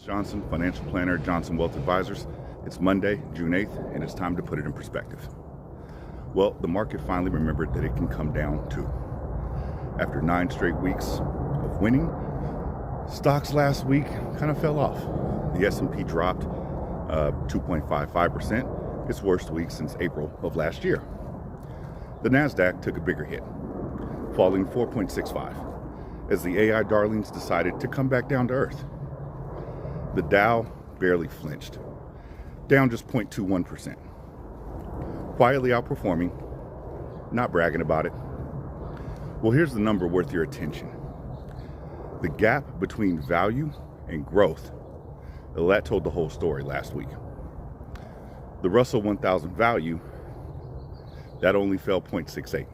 Johnson, financial planner, Johnson Wealth Advisors. It's Monday, June 8th, and it's time to put it in perspective. Well, the market finally remembered that it can come down too. After 9 straight weeks of winning, stocks last week kind of fell off. The S&P dropped 2.55%, its worst week since April of last year. The NASDAQ took a bigger hit, falling 4.65%, as the AI darlings decided to come back down to earth. The Dow barely flinched, down just 0.21%. Quietly outperforming, not bragging about it. Well, here's the number worth your attention. The gap between value and growth, that told the whole story last week. The Russell 1000 value, that only fell 0.68.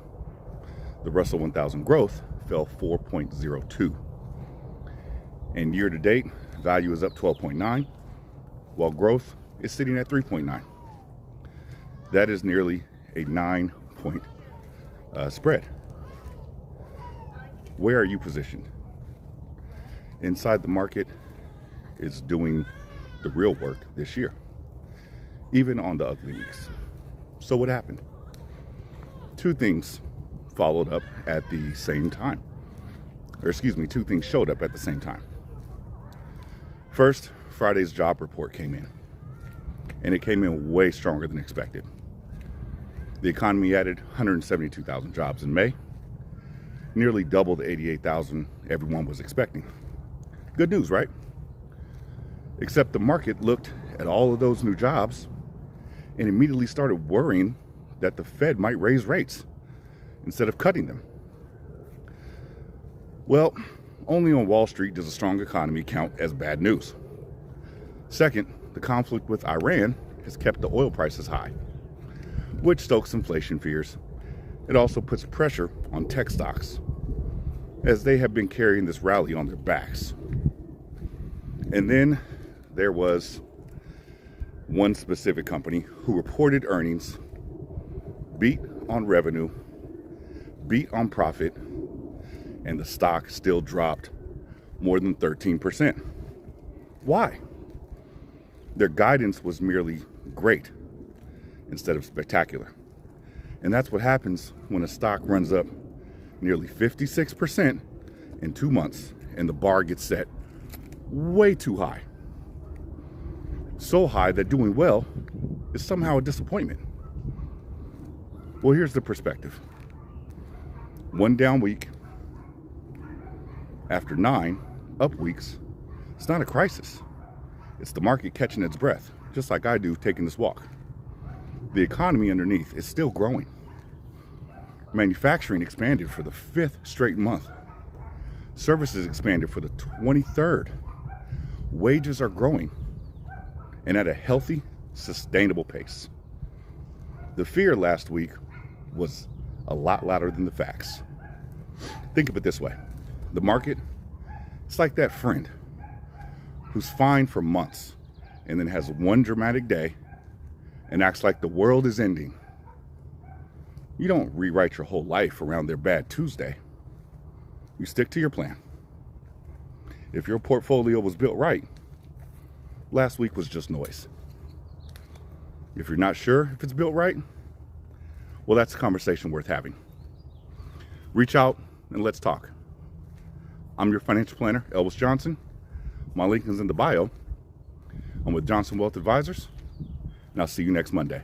The Russell 1000 growth fell 4.02. And year to date, value is up 12.9, while growth is sitting at 3.9. That is nearly a 9-point spread. Where are you positioned? Inside the market is doing the real work this year, even on the ugly weeks. So what happened? Two things followed up at the same time. Two things showed up at the same time. First, Friday's job report came in, and it came in way stronger than expected. The economy added 172,000 jobs in May, nearly double the 88,000 everyone was expecting. Good news, right? Except the market looked at all of those new jobs and immediately started worrying that the Fed might raise rates instead of cutting them. Well, only on Wall Street does a strong economy count as bad news. Second, the conflict with Iran has kept the oil prices high, which stokes inflation fears. It also puts pressure on tech stocks, as they have been carrying this rally on their backs. And then there was one specific company who reported earnings, beat on revenue, beat on profit, and the stock still dropped more than 13%. Why? Their guidance was merely great instead of spectacular. And that's what happens when a stock runs up nearly 56% in 2 months and the bar gets set way too high. So high that doing well is somehow a disappointment. Well, here's the perspective. One down week after 9 up weeks, it's not a crisis. It's the market catching its breath, just like I do taking this walk. The economy underneath is still growing. Manufacturing expanded for the 5th straight month. Services expanded for the 23rd. Wages are growing, and at a healthy, sustainable pace. The fear last week was a lot louder than the facts. Think of it this way. The market, it's like that friend who's fine for months and then has one dramatic day and acts like the world is ending. You don't rewrite your whole life around their bad Tuesday. You stick to your plan. If your portfolio was built right, last week was just noise. If you're not sure if it's built right, well, that's a conversation worth having. Reach out and let's talk. I'm your financial planner, Elvis Johnson. My link is in the bio. I'm with Johnson Wealth Advisors, and I'll see you next Monday.